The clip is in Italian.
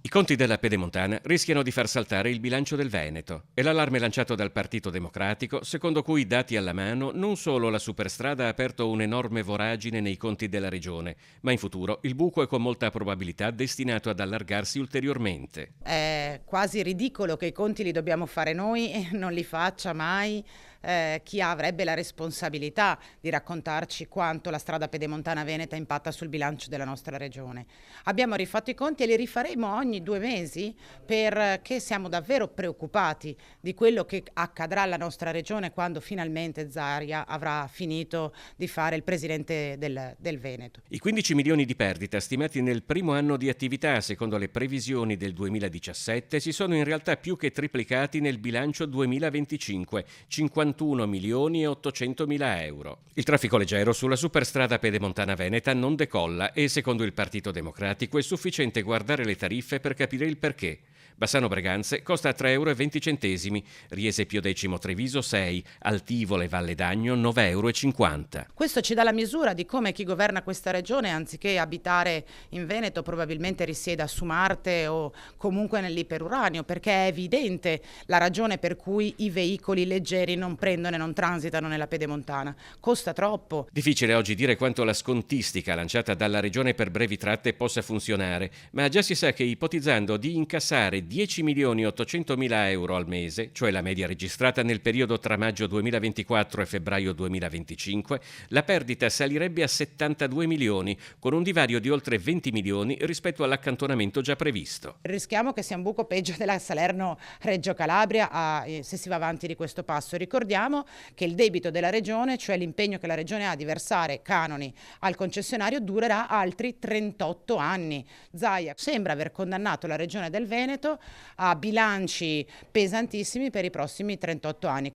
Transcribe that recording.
I conti della Pedemontana rischiano di far saltare il bilancio del Veneto. È l'allarme lanciato dal Partito Democratico, secondo cui, dati alla mano, non solo la superstrada ha aperto un'enorme voragine nei conti della regione, ma in futuro il buco è con molta probabilità destinato ad allargarsi ulteriormente. È quasi ridicolo che i conti li dobbiamo fare noi e non li faccia mai chi avrebbe la responsabilità di raccontarci quanto la strada pedemontana veneta impatta sul bilancio della nostra regione. Abbiamo rifatto i conti e li rifaremo ogni 2 mesi perché siamo davvero preoccupati di quello che accadrà alla nostra regione quando finalmente Zaia avrà finito di fare il presidente del Veneto. I 15 milioni di perdita stimati nel primo anno di attività, secondo le previsioni del 2017, si sono in realtà più che triplicati nel bilancio 2025, 51 milioni e 800 mila euro. Il traffico leggero sulla superstrada pedemontana veneta non decolla e, secondo il Partito Democratico, è sufficiente guardare le tariffe per capire il perché. Bassano Breganze costa 3,20 euro, Riese Pio X Treviso 6, Altivole Valle d'Agno 9,50 euro. Questo ci dà la misura di come chi governa questa regione, anziché abitare in Veneto, probabilmente risieda su Marte o comunque nell'iperuranio, perché è evidente la ragione per cui i veicoli leggeri non prendono e non transitano nella pedemontana. Costa troppo. Difficile oggi dire quanto la scontistica lanciata dalla regione per brevi tratte possa funzionare, ma già si sa che, ipotizzando di incassare 10 milioni e 800 mila euro al mese, cioè la media registrata nel periodo tra maggio 2024 e febbraio 2025, la perdita salirebbe a 72 milioni, con un divario di oltre 20 milioni rispetto all'accantonamento già previsto. Rischiamo che sia un buco peggio della Salerno-Reggio Calabria se si va avanti di questo passo. Ricordiamo che il debito della regione, cioè l'impegno che la regione ha di versare canoni al concessionario, durerà altri 38 anni. Zaia sembra aver condannato la regione del Veneto a bilanci pesantissimi per i prossimi 38 anni.